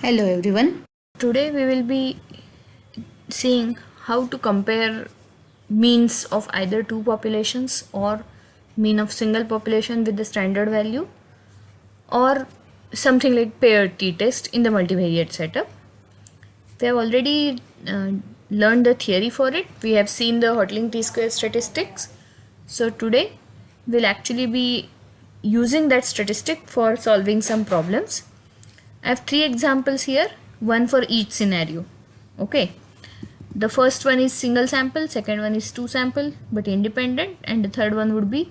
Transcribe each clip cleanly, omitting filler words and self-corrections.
Hello everyone. Today we will be seeing how to compare means of either two populations or mean of single population with the standard value or something like paired t-test in the multivariate setup. We have already learned the theory for it. We have seen the Hotelling t-square statistics. So today we'll actually be using that statistic for solving some problems. I have three examples here, one for each scenario. Okay. The first one is single sample, second one is two sample but independent, and the third one would be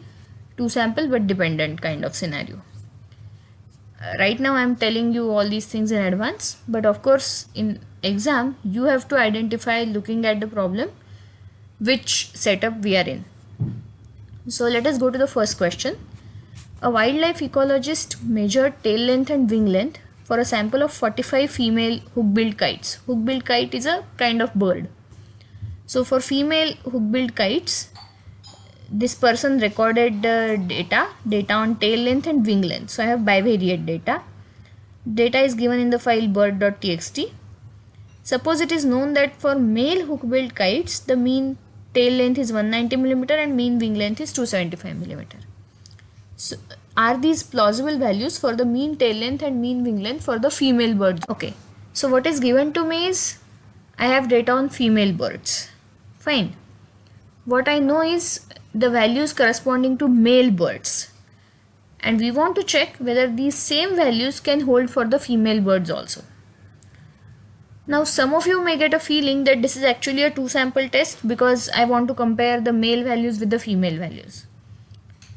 two sample but dependent kind of scenario. Right now I am telling you all these things in advance, but of course in exam you have to identify, looking at the problem, which setup we are in. So let us go to the first question. A wildlife ecologist measured tail length and wing length for a sample of 45 female hook-billed kites. Hook-billed kite is a kind of bird. So for female hook-billed kites, this person recorded data on tail length and wing length. So I have bivariate data. Data is given in the file bird.txt. Suppose it is known that for male hook-billed kites, the mean tail length is 190 mm and mean wing length is 275 mm. So are these plausible values for the mean tail length and mean wing length for the female birds? Okay, so what is given to me is I have data on female birds. Fine. What I know is the values corresponding to male birds, and we want to check whether these same values can hold for the female birds also. Now some of you may get a feeling that this is actually a two sample test because I want to compare the male values with the female values.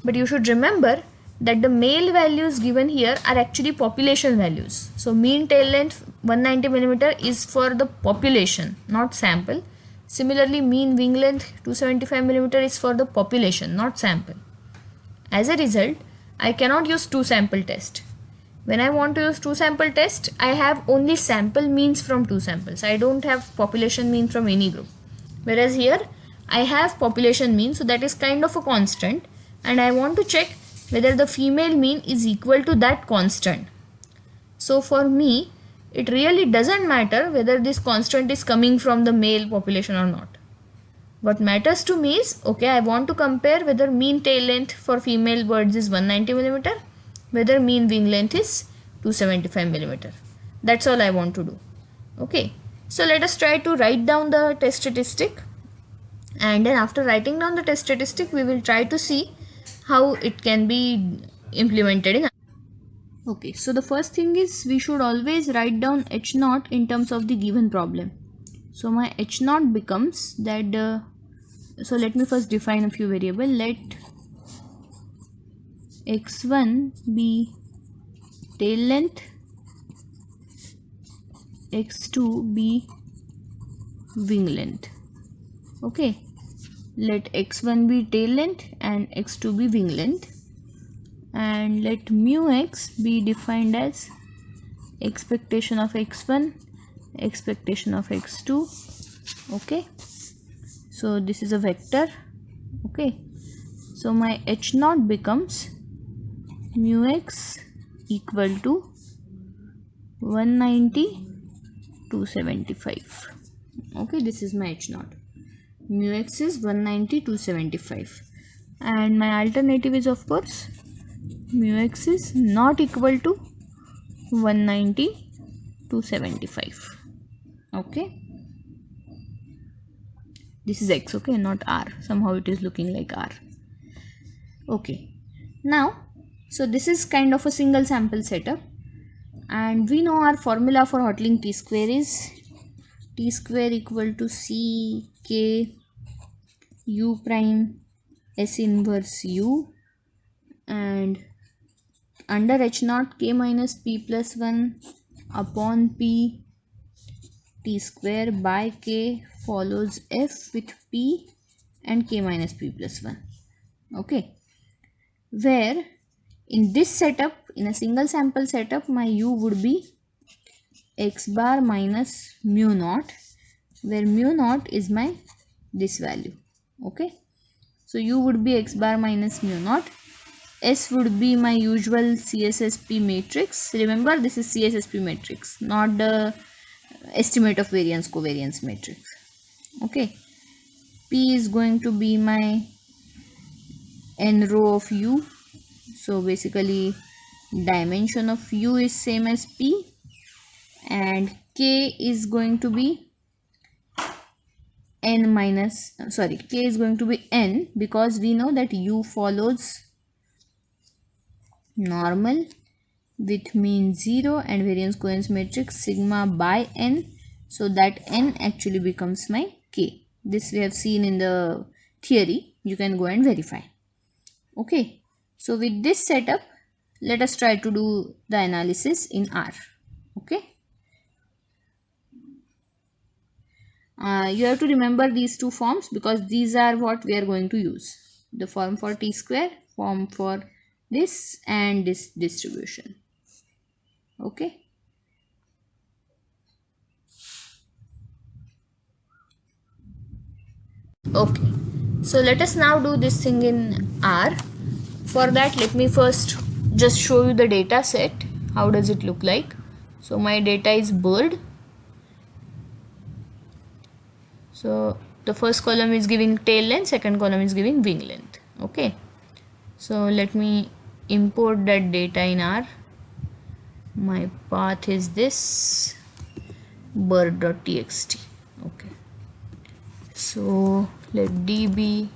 But you should remember that the male values given here are actually population values. So mean tail length 190 mm is for the population, not sample. Similarly, mean wing length 275 mm is for the population, not sample. As a result, I cannot use two sample test. When I want to use two sample test, I have only sample means from two samples. I don't have population mean from any group. Whereas here, I have population mean, so that is kind of a constant, and I want to check whether the female mean is equal to that constant. So for me, it really doesn't matter whether this constant is coming from the male population or not. What matters to me is, okay, I want to compare whether mean tail length for female birds is 190 mm, whether mean wing length is 275 mm. That's all I want to do. Okay, so let us try to write down the test statistic, and then after writing down the test statistic, we will try to see how it can be implemented in. Okay, so the first thing is we should always write down h0 in terms of the given problem. So my h0 becomes that, so let me first define a few variables. Let x1 be tail length, x2 be wing length. Okay, let x1 be tail length and x2 be wing length, and let mu x be defined as expectation of x1, expectation of x2. Okay, so this is a vector. Okay, so my h0 becomes mu x equal to 190 275. Okay, this is my h0. Mu x is 190 275, and my alternative is, of course, mu x is not equal to 190 275. Okay, this is x, okay, not r. Somehow it is looking like r. Okay, now so this is kind of a single sample setup, and we know our formula for Hotelling t-square is t square equal to c k u prime s inverse u, and under h0 k minus p plus 1 upon p t square by k follows f with p and k minus p plus 1. Okay, where in this setup, in a single sample setup, my u would be x bar minus mu naught, where mu naught is my this value. Okay, so u would be x bar minus mu naught, S would be my usual CSSP matrix. Remember, this is CSSP matrix, not the estimate of variance covariance matrix. Okay. P is going to be my n row of U. So basically dimension of U is same as P, and K is going to be n minus, sorry, K is going to be n, because we know that U follows normal with mean 0 and variance covariance matrix sigma by n, so that n actually becomes my K. This we have seen in the theory. You can go and verify. Okay, so with this setup, let us try to do the analysis in R. Okay, you have to remember these two forms because these are what we are going to use: the form for t square, form for this, and this distribution. Okay. Okay, so let us now do this thing in R. For that, let me first just show you the data set. How does it look like? So my data is bird. So the first column is giving tail length, second column is giving wing length. Okay, so let me import that data in R. My path is this bird.txt. Okay, so let d be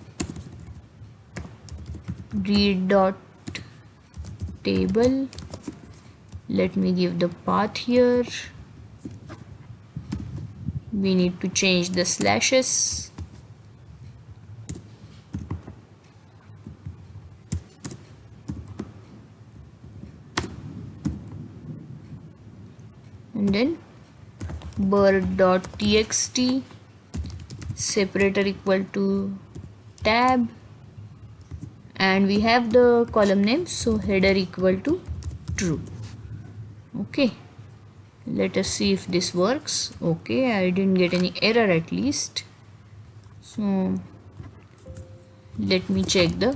read dot table. Let me give the path here. We need to change the slashes. And then bird.txt separator equal to tab, and we have the column name, so header equal to true. Okay, let us see if this works. Okay, I didn't get any error at least. So let me check the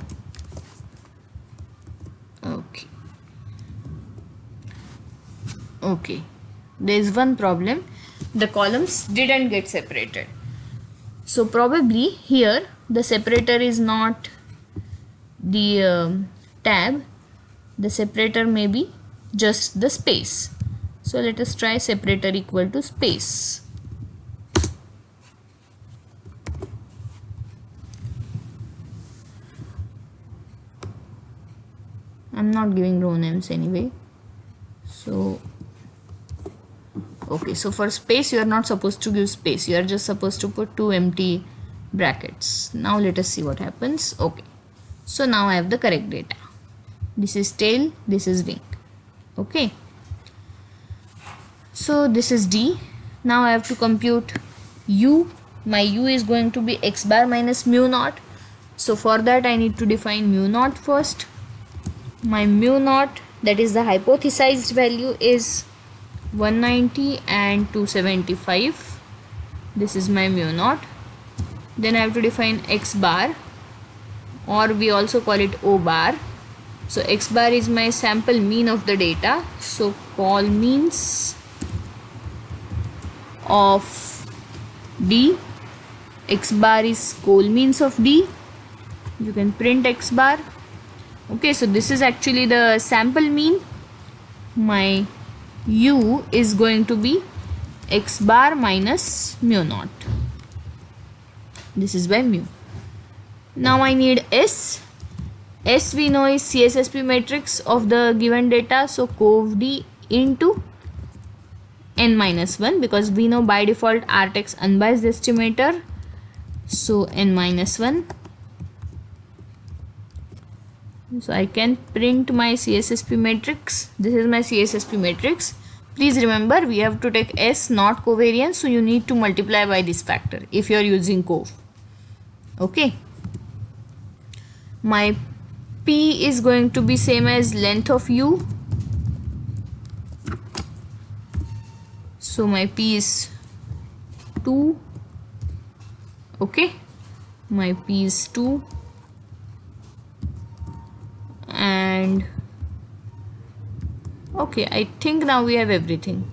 okay, there is one problem. The columns didn't get separated, so probably here the separator is not the tab. The separator may be just the space. So let us try separator equal to space. I'm not giving row names anyway. So okay, so for space you are not supposed to give space, you are just supposed to put two empty brackets. Now let us see what happens. Okay, so now I have the correct data. This is tail, this is wing. Okay, so this is D. Now I have to compute U. My U is going to be x bar minus mu naught. So for that I need to define mu naught first. My mu naught, that is the hypothesized value, is 190 and 275. This is my mu naught. Then I have to define x bar, or we also call it O bar. So x bar is my sample mean of the data. So call means of D. X bar is call means of D. You can print x bar. Okay, so this is actually the sample mean. My U is going to be x bar minus mu naught. This is by mu. Now I need S. S we know is CSSP matrix of the given data. So cov D into n minus 1, because we know by default R takes unbiased estimator. So n minus 1. So I can print my CSSP matrix. This is my CSSP matrix. Please remember, we have to take S, not covariance, so you need to multiply by this factor if you are using cov. Okay. My P is going to be same as length of U. So my P is 2. Okay. My P is 2. and okay, I think now we have everything.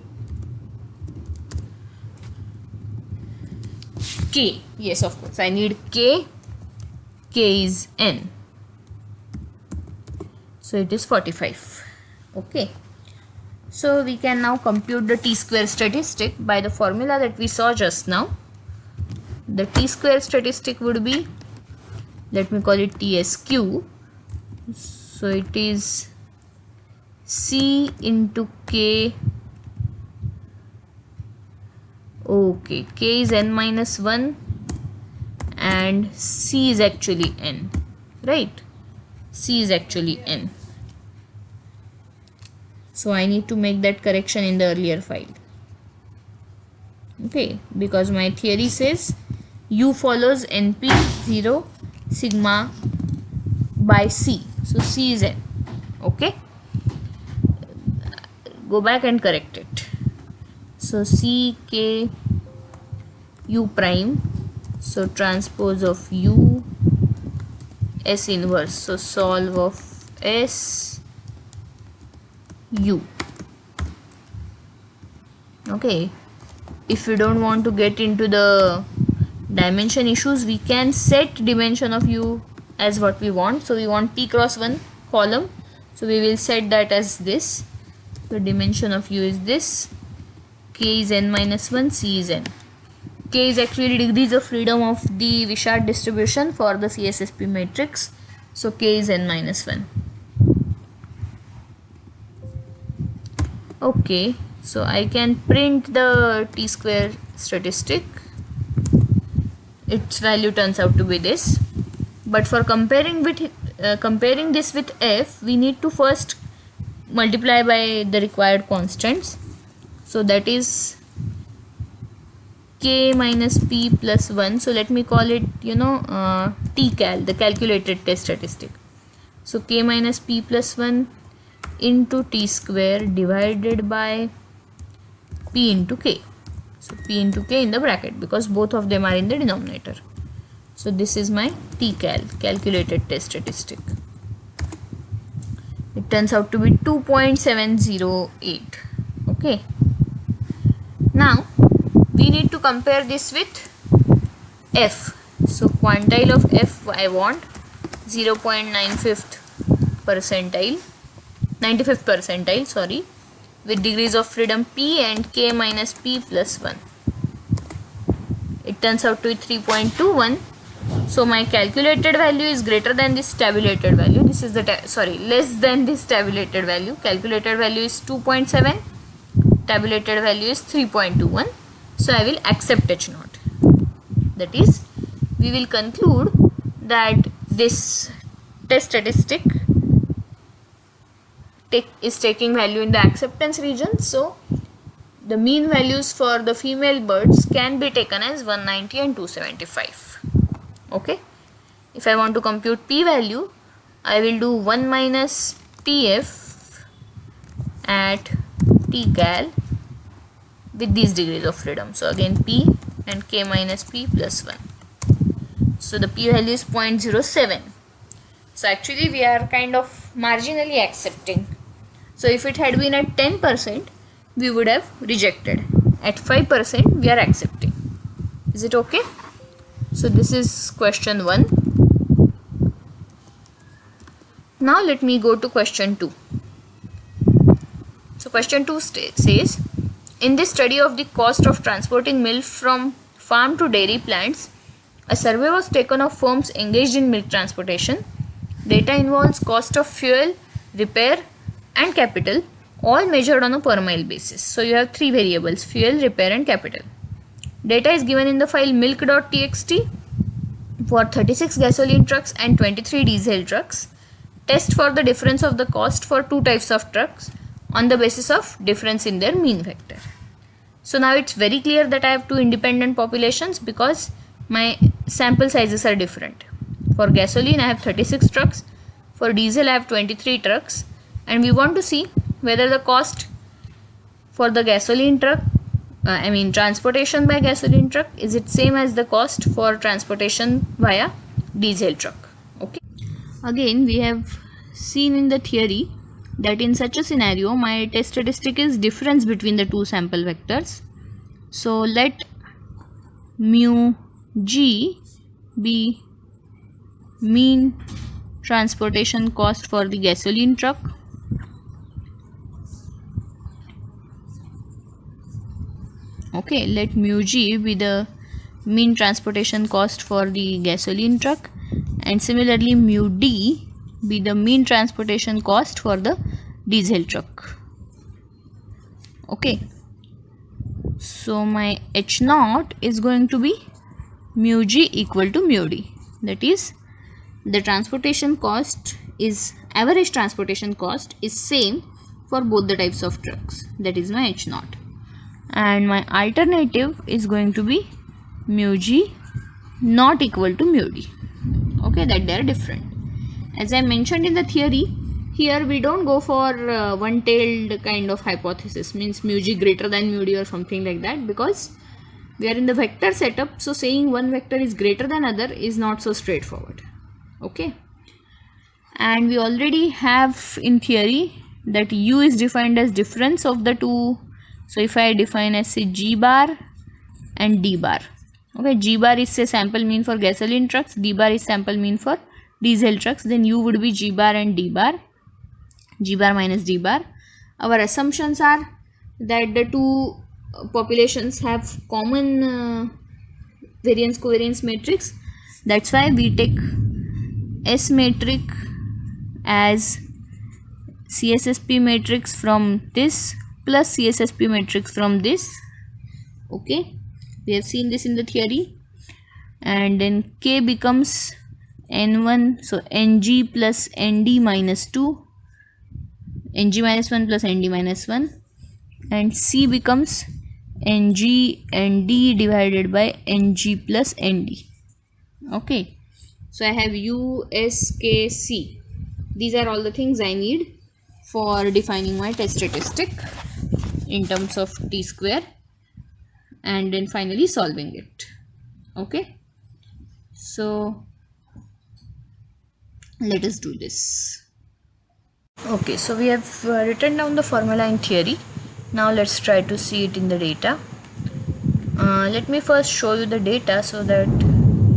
K, yes, of course I need K. K is N, so it is 45. Okay, so we can now compute the t-square statistic by the formula that we saw just now. The t-square statistic would be, let me call it TSQ. So it is C into K. Okay, K is N minus 1 and C is actually N, right? C is actually N. So I need to make that correction in the earlier file. Okay, because my theory says U follows NP 0 sigma by C. So C is N. Okay, go back and correct it. So C K U prime, so transpose of U S inverse, so solve of S U. Okay, if we don't want to get into the dimension issues, we can set dimension of U as what we want. So we want P cross 1 column, so we will set that as this. The dimension of U is this. K is N minus 1, C is N. K is actually degrees of freedom of the Wishart distribution for the CSSP matrix. So K is N minus 1. Okay, so I can print the t-square statistic. Its value turns out to be this. But for comparing this with F, we need to first multiply by the required constants. So that is K minus P plus 1. So let me call it, TCal, the calculated test statistic. So K minus P plus 1 into T square divided by P into K. So P into K in the bracket, because both of them are in the denominator. So this is my TCal, calculated test statistic. It turns out to be 2.708. Okay. Now we need to compare this with F. So quantile of F I want 0.95th percentile, 95th percentile, sorry, with degrees of freedom P and K minus P plus 1. It turns out to be 3.21. So my calculated value is greater than this tabulated value. This is the less than this tabulated value. Calculated value is 2.7. Tabulated value is 3.21. So I will accept H0. That is, we will conclude that this test statistic is taking value in the acceptance region. So the mean values for the female birds can be taken as 190 and 275. Okay. If I want to compute P value, I will do 1 minus PF at TCal with these degrees of freedom. So again P and K minus P plus 1. So the P value is 0.07. So actually we are kind of marginally accepting. So if it had been at 10%, we would have rejected. At 5%, we are accepting. Is it okay? So this is question 1. Now let me go to question 2. So question 2 says, in this study of the cost of transporting milk from farm to dairy plants, a survey was taken of firms engaged in milk transportation. Data involves cost of fuel, repair and capital, all measured on a per mile basis. So you have three variables: fuel, repair and capital. Data is given in the file milk.txt for 36 gasoline trucks and 23 diesel trucks. Test for the difference of the cost for two types of trucks on the basis of difference in their mean vector. So now it's very clear that I have two independent populations because my sample sizes are different. For gasoline I have 36 trucks, for diesel I have 23 trucks, and we want to see whether the cost for the gasoline truck, transportation by gasoline truck, is it same as the cost for transportation via diesel truck. Okay. Again we have seen in the theory that in such a scenario my test statistic is difference between the two sample vectors. So let mu g be mean transportation cost for the gasoline truck, okay, let mu g be the mean transportation cost for the gasoline truck, and similarly mu d be the mean transportation cost for the diesel truck. Okay, so my h naught is going to be mu g equal to mu d, that is the transportation cost is average transportation cost is same for both the types of trucks, that is my h naught, and my alternative is going to be mu g not equal to mu d, okay, that they are different. As I mentioned in the theory, here we don't go for one-tailed kind of hypothesis, means mu g greater than mu d or something like that, because we are in the vector setup, so saying one vector is greater than other is not so straightforward. Okay, and we already have in theory that u is defined as difference of the two. So if I define as say g bar and d bar, okay, g bar is say sample mean for gasoline trucks, d bar is sample mean for diesel trucks, then u would be g bar and d bar, g bar minus d bar. Our assumptions are that the two populations have common variance covariance matrix, that's why we take S matrix as CSSP matrix from this plus CSSP matrix from this. Okay, we have seen this in the theory, and then K becomes N1, so NG plus ND minus 2, NG minus 1 plus ND minus 1, and C becomes NG and D divided by NG plus ND. Okay, so I have U, S, K, C. These are all the things I need for defining my test statistic in terms of t square, and then finally solving it. Okay, so let us do this. Okay, so we have written down the formula in theory. Now let's try to see it in the data. Let me first show you the data so that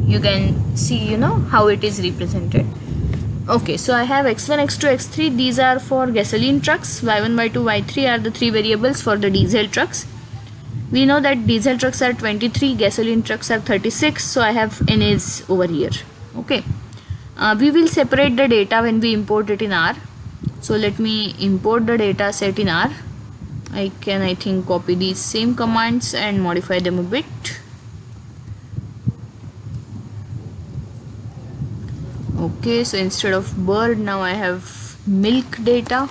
you can see, how it is represented. Okay, so I have x1, x2, x3. These are for gasoline trucks. y1, y2, y3 are the three variables for the diesel trucks. We know that diesel trucks are 23, gasoline trucks are 36. So I have NAs over here. Okay, we will separate the data when we import it in R. So let me import the data set in R. I think copy these same commands and modify them a bit. Okay, so instead of bird, now I have milk data.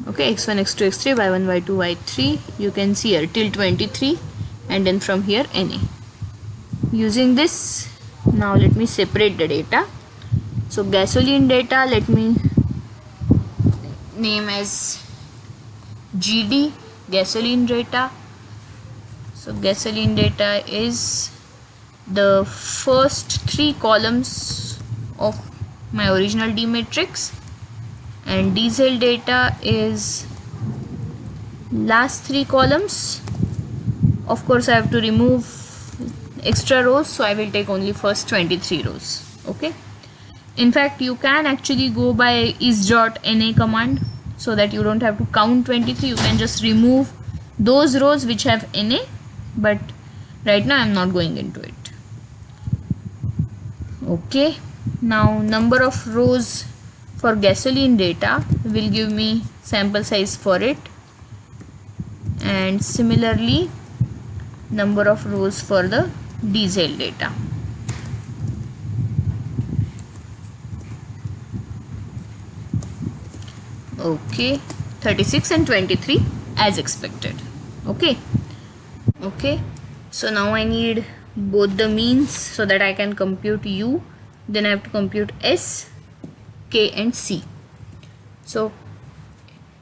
Okay, x1, x2, x3, y1, y2, y3. You can see here till 23, and then from here NA. Using this, now let me separate the data. So gasoline data, let me name as GD, gasoline data. So gasoline data is the first three columns of my original D matrix, and diesel data is last three columns. Of course I have to remove extra rows, so I will take only first 23 rows. Okay, in fact you can actually go by is.na command, so that you don't have to count 23. You can just remove those rows which have na, but right now I am not going into it. Okay, now number of rows for gasoline data will give me sample size for it, and similarly number of rows for the diesel data. Okay, 36 and 23 as expected. Okay, so now I need both the means so that I can compute U. Then I have to compute S, K and C. So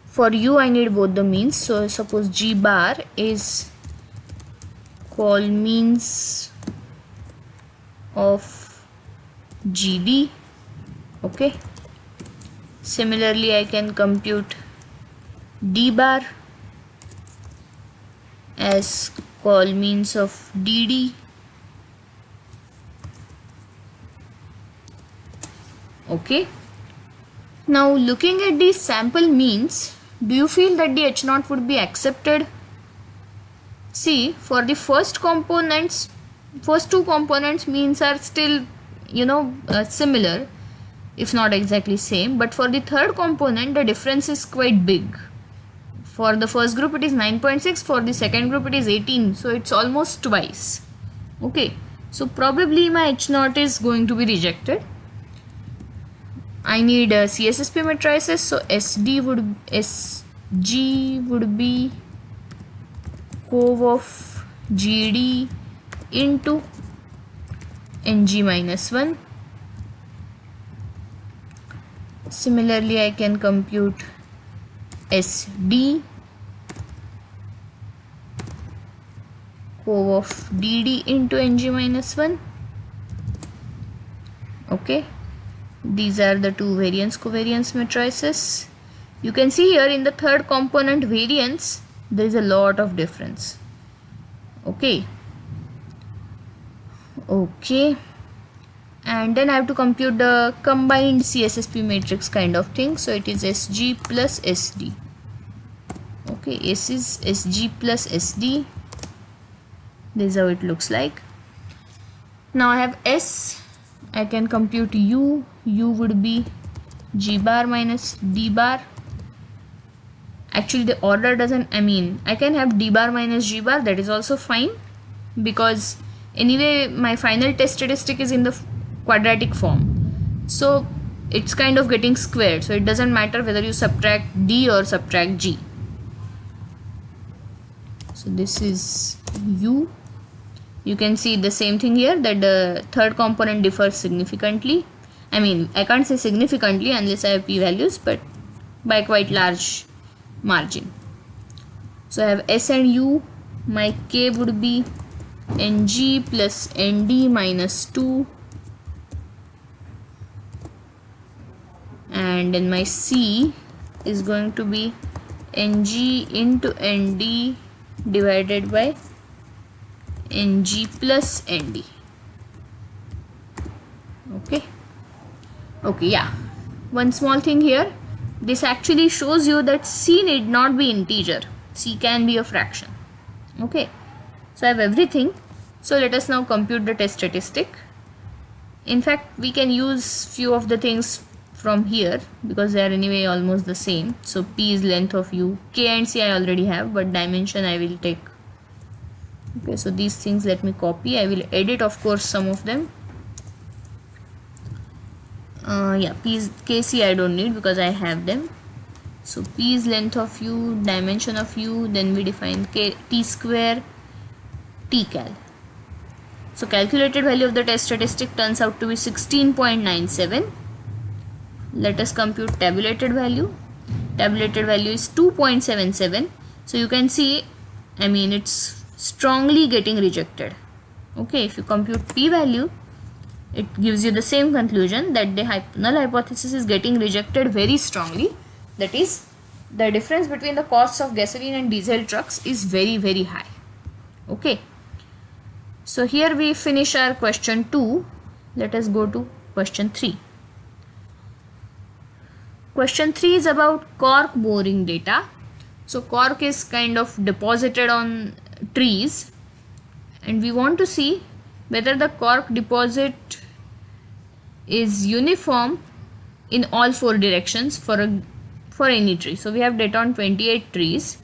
for U I need both the means. So suppose G bar is call means of GD Okay. Similarly, I can compute d bar as call means of dd. Okay. Now looking at these sample means, do you feel that the H0 would be accepted? See, for the first two components means are still, similar, if not exactly same, but for the third component the difference is quite big. For the first group it is 9.6, for the second group it is 18, so it's almost twice. Okay, so probably my H0 is going to be rejected. I need a CSSP matrices, so SG would be cov of GD into NG minus 1. Similarly, I can compute SD cov of DD into NG minus 1. Okay, these are the two variance covariance matrices. You can see here in the third component variance there is a lot of difference. Okay, and then I have to compute the combined CSSP matrix kind of thing, so it is SG plus SD. Okay, S is SG plus SD. This is how it looks like. Now I have S, I can compute U would be G bar minus D bar. Actually the order doesn't, I can have D bar minus G bar, that is also fine, because anyway my final test statistic is in the quadratic form, so it's kind of getting squared, so it doesn't matter whether you subtract D or subtract G. So this is U. You can see the same thing here, that the third component differs significantly. I can't say significantly unless I have p-values, but by quite large margin. So I have S and U. My K would be NG plus ND minus 2, and then my C is going to be NG into ND divided by NG plus ND. Okay, yeah, one small thing here, this actually shows you that C need not be integer, C can be a fraction. Okay, so I have everything. So let us now compute the test statistic. In fact, we can use few of the things from here because they are anyway almost the same. So P is length of U, K and C I already have, but dimension I will take. Okay, so these things let me copy. I will edit, of course, some of them. Yeah, P is KC I don't need because I have them. So P is length of U, dimension of U, then we define T square, T cal. So calculated value of the test statistic turns out to be 16.97. Let us compute tabulated value. Tabulated value is 2.77. So you can see, it's strongly getting rejected. Okay, if you compute p-value, it gives you the same conclusion, that the null hypothesis is getting rejected very strongly. That is, the difference between the costs of gasoline and diesel trucks is very, very high. Okay, so here we finish our question 2. Let us go to question 3. Question 3 is about cork boring data. So cork is kind of deposited on trees, and we want to see whether the cork deposit is uniform in all 4 directions for any tree. So we have data on 28 trees.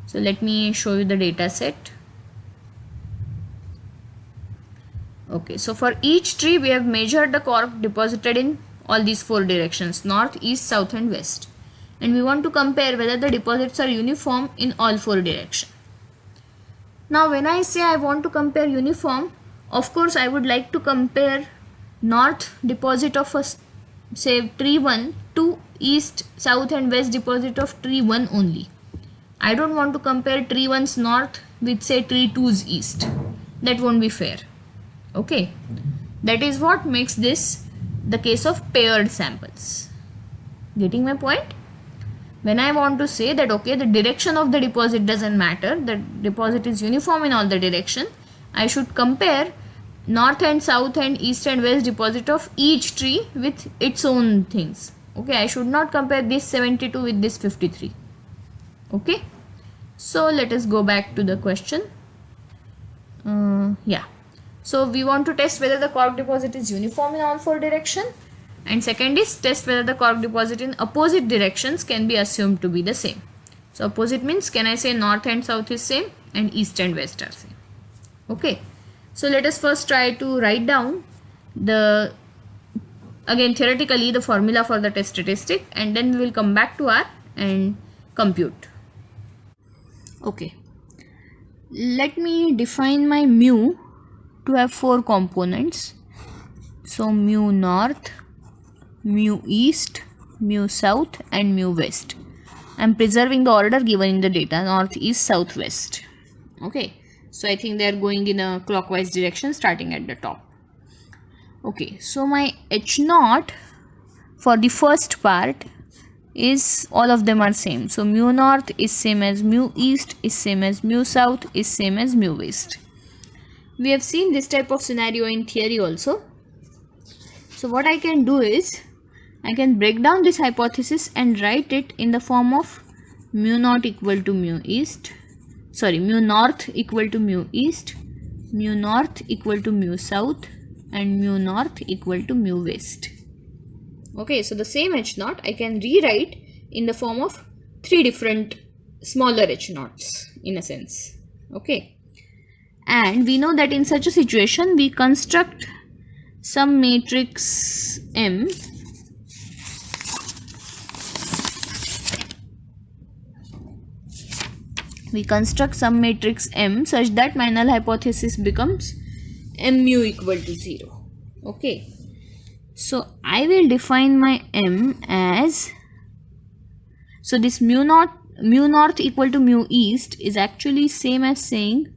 So let me show you the data set. Okay, so for each tree we have measured the cork deposited in all these 4 directions, north, east, south and west, and we want to compare whether the deposits are uniform in all 4 directions. Now when I say I want to compare uniform, of course I would like to compare north deposit of say tree 1 to east, south and west deposit of tree 1 only. I don't want to compare tree 1's north with say tree 2's east. That won't be fair. Okay, that is what makes this the case of paired samples. Getting my point? When I want to say that okay, the direction of the deposit doesn't matter, the deposit is uniform in all the direction, I should compare north and south and east and west deposit of each tree with its own things. Okay, I should not compare this 72 with this 53. Okay, so let us go back to the question. Yeah, so we want to test whether the cork deposit is uniform in all four directions, and second is test whether the cork deposit in opposite directions can be assumed to be the same. So opposite means, can I say north and south is same and east and west are same? Okay, so let us first try to write down the, again theoretically, the formula for the test statistic, and then we will come back to R and compute. Okay, let me define my mu to have four components. So mu north, mu east, mu south and mu west. I am preserving the order given in the data, north, east, south, west. Okay, so I think they are going in a clockwise direction starting at the top. Okay, so my H0 for the first part is, all of them are same. So mu north is same as mu east, is same as mu south, is same as mu west. We have seen this type of scenario in theory also. So what I can do is, I can break down this hypothesis and write it in the form of mu naught equal to mu east, mu north equal to mu east, mu north equal to mu south, and mu north equal to mu west. Okay, so the same H0 I can rewrite in the form of three different smaller H0s in a sense. Okay, and we know that in such a situation we construct some matrix M such that my null hypothesis becomes M mu equal to 0. Okay, so I will define my M as, so this mu north equal to mu east is actually same as saying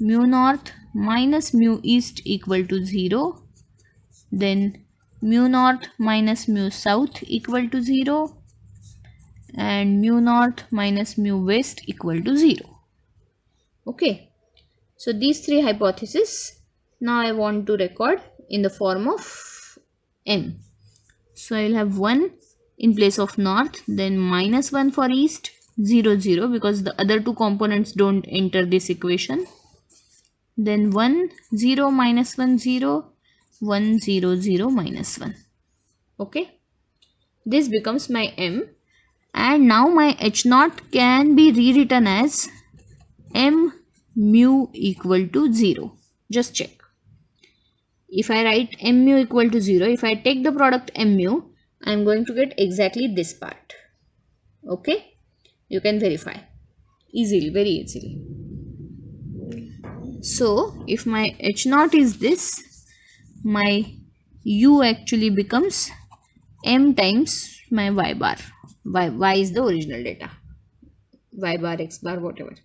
mu north minus mu east equal to 0, then mu north minus mu south equal to 0, and mu north minus mu west equal to 0. Okay, so these three hypotheses now I want to record in the form of M. So I will have 1 in place of north, then minus 1 for east, 0 0 because the other two components don't enter this equation, then 1 0 minus 1 0, 1 0 0 minus 1. Okay, this becomes my M, and now my H0 can be rewritten as M mu equal to 0. Just check. If I write M mu equal to 0, if I take the product M mu, I am going to get exactly this part. Okay, you can verify easily, very easily. So if my H0 is this, my U actually becomes M times my Y bar. Y is the original data, Y bar, X bar, whatever.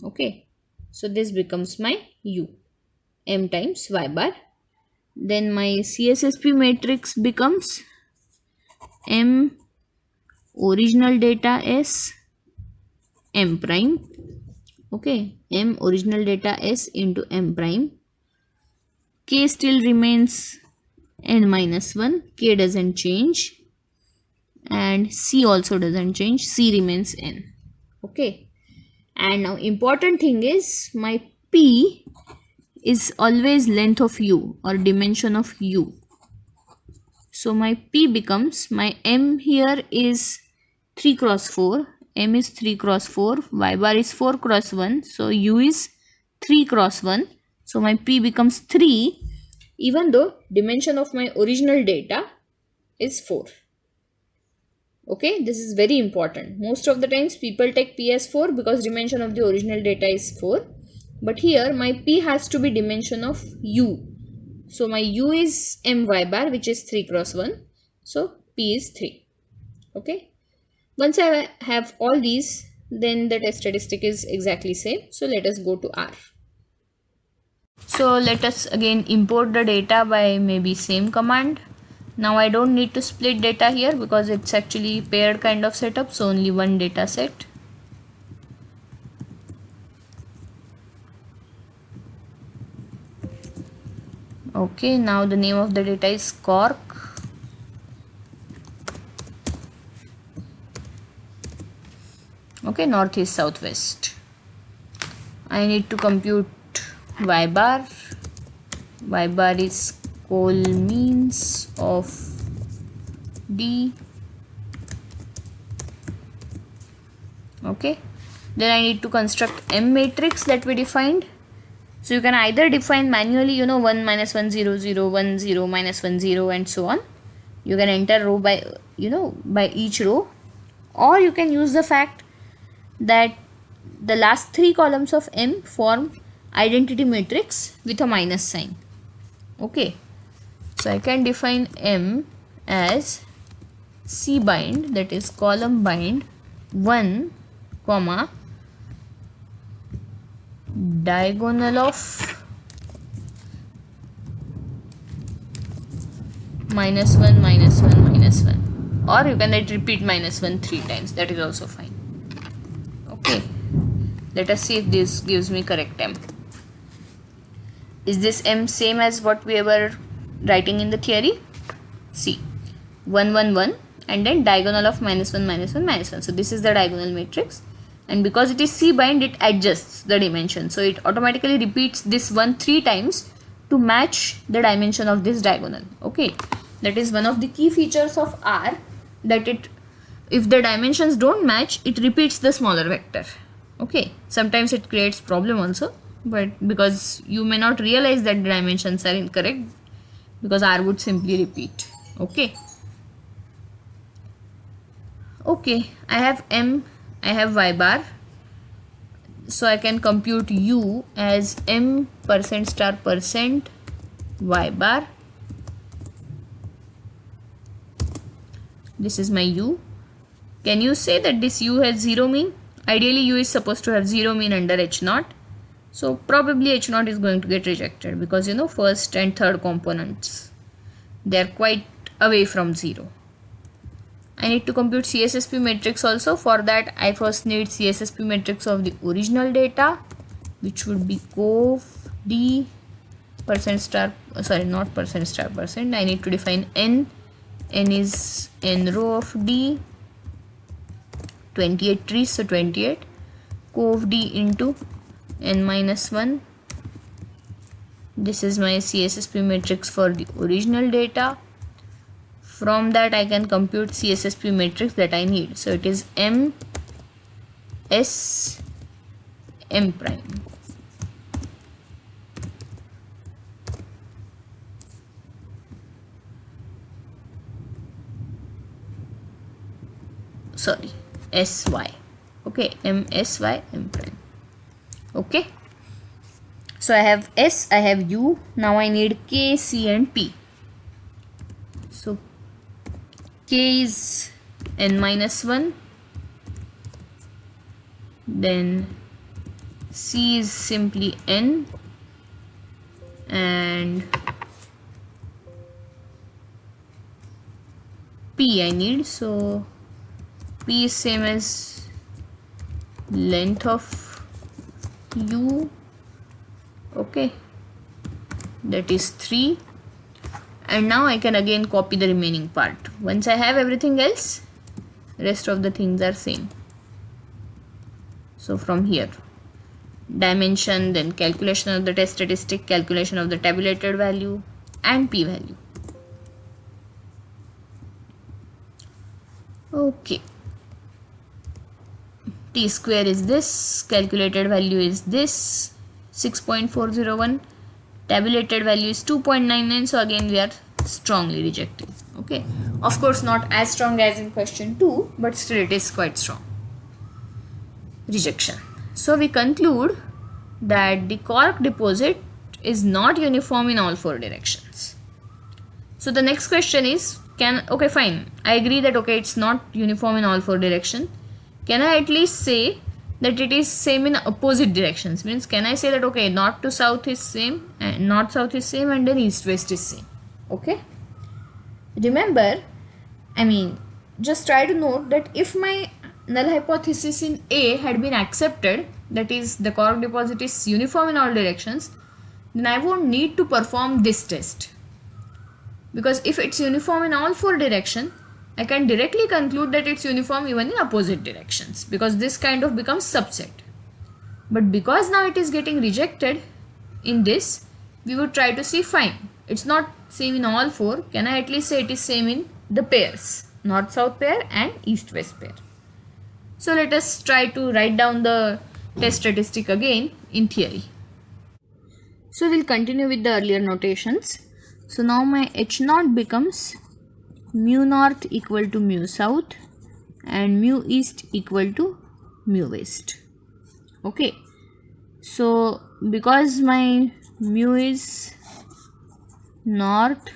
Okay, so this becomes my U, M times Y bar. Then my CSSP matrix becomes M original data S M prime. Okay, M original data S into M prime. K still remains N minus 1. K doesn't change. And C also doesn't change. C remains N. Okay. And now important thing is, my P is always length of U or dimension of U. So my P becomes, my M here is 3 cross 4. M is 3 cross 4. Y bar is 4 cross 1. So U is 3 cross 1. So my P becomes 3, even though dimension of my original data is 4. Okay, this is very important. Most of the times people take P as 4 because dimension of the original data is 4. But here my P has to be dimension of U. So my U is My bar, which is 3 cross 1. So P is 3. Okay. Once I have all these, then the test statistic is exactly same. So let us go to R. So let us again import the data by maybe same command. Now I don't need to split data here because it's actually paired kind of setup, so only one data set. Okay, now the name of the data is Cork. Okay, northeast, southwest. I need to compute y bar. Y bar is coal means of D. Okay, then I need to construct M matrix that we defined. So you can either define manually, 1 minus 1 0 0 1 0 minus 1 0 and so on. You can enter row by by each row, or you can use the fact that the last three columns of M form identity matrix with a minus sign. Okay, so I can define M as C bind, that is column bind 1 comma diagonal of minus 1 minus 1 minus 1, or you can repeat minus 1 3 times, that is also fine. Okay, let us see if this gives me correct M. Is this M same as what we were writing in the theory? See, 1 1 1 and then diagonal of minus 1 minus 1 minus 1. So this is the diagonal matrix, and because it is C bind, it adjusts the dimension, so it automatically repeats this 1 3 times to match the dimension of this diagonal. Okay, that is one of the key features of R, that if the dimensions don't match, it repeats the smaller vector. Okay, sometimes it creates problem also, but because you may not realize that the dimensions are incorrect, because R would simply repeat. Okay, I have M, I have y bar, so I can compute U as M percent star percent y bar. This is my U. Can you say that this U has 0 mean? Ideally U is supposed to have 0 mean under H0. So probably H0 is going to get rejected because first and third components, they are quite away from 0. I need to compute CSSP matrix also. For that I first need CSSP matrix of the original data, which would be cov D percent star, sorry, not percent star percent. I need to define N. N is N row of D, 28 trees, so 28, cov D into N minus 1. This is my CSSP matrix for the original data. From that I can compute CSSP matrix that I need. So it is M S M prime. Sorry, SY. Okay, M S Y M prime. Okay, so I have S, I have U. Now I need K, C and P. So K is N minus 1, then C is simply N, and P I need, so P is same as length of U. Okay, that is 3. And now I can again copy the remaining part. Once I have everything else, rest of the things are same. So from here, dimension, then calculation of the test statistic, calculation of the tabulated value and p value. Okay, t square is this, calculated value is this, 6.401, tabulated value is 2.99, so again we are strongly rejecting. Okay, of course not as strong as in question 2, but still it is quite strong rejection. So we conclude that the cork deposit is not uniform in all 4 directions. So the next question is, okay fine, I agree that okay it's not uniform in all 4 directions. Can I at least say that it is same in opposite directions? Means can I say that okay, north to south is same, and north south is same, and then east west is same? Okay, Remember, I mean, just try to note that if my null hypothesis in A had been accepted, that is, the cork deposit is uniform in all directions, then I won't need to perform this test. Because if it's uniform in all four directions, I can directly conclude that it's uniform even in opposite directions, because this kind of becomes subset. But because now it is getting rejected in this, we would try to see, fine, it's not same in all four, can I at least say it is same in the pairs, north-south pair and east-west pair. So let us try to write down the test statistic again in theory. So we'll continue with the earlier notations. So now my H naught becomes mu north equal to mu south and mu east equal to mu west. Okay, so because my mu is north,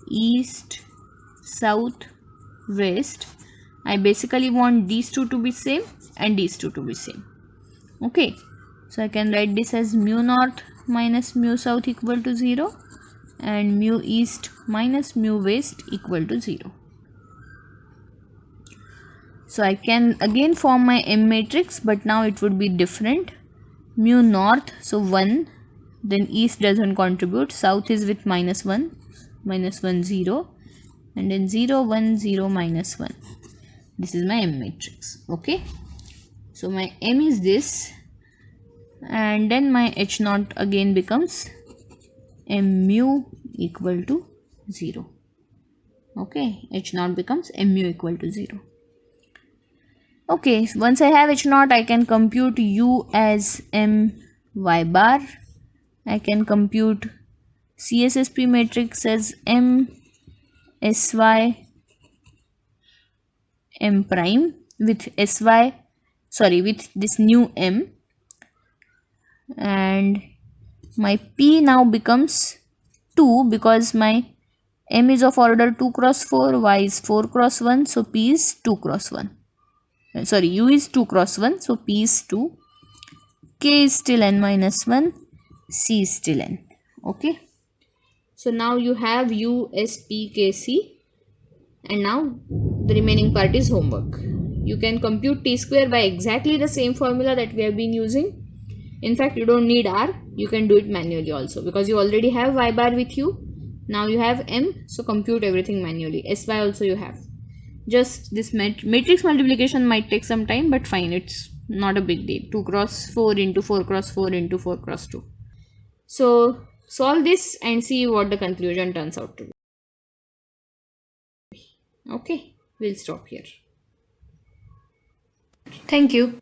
east, south, west, I basically want these two to be same and these two to be same. Okay, so I can write this as mu north minus mu south equal to 0 and mu east minus mu west equal to 0. So I can again form my M matrix, but now it would be different. Mu north, so 1, then east doesn't contribute, south is with minus 1, 0, and then 0, 1, 0, minus 1. This is my M matrix. Okay, so my M is this, and then my H naught again becomes M mu equal to 0. Okay, H naught becomes M mu equal to 0. Okay, once I have H naught, I can compute U as M y bar. I can compute CSSP matrix as M sy M prime with with this new M, and my P now becomes 2 because my M is of order 2 cross 4, Y is 4 cross 1, so P is 2 cross 1. Sorry, U is 2 cross 1, so P is 2. K is still N minus 1, C is still N. Okay. So now you have U, S, P, K, C, and now the remaining part is homework. You can compute T square by exactly the same formula that we have been using. In fact, you don't need R, you can do it manually also because you already have Y bar with you. Now you have M, so compute everything manually. SY also you have. Just this matrix multiplication might take some time, but fine, it's not a big deal. 2 cross 4 into 4 cross 4 into 4 cross 2. So solve this and see what the conclusion turns out to be. Okay, we'll stop here. Thank you.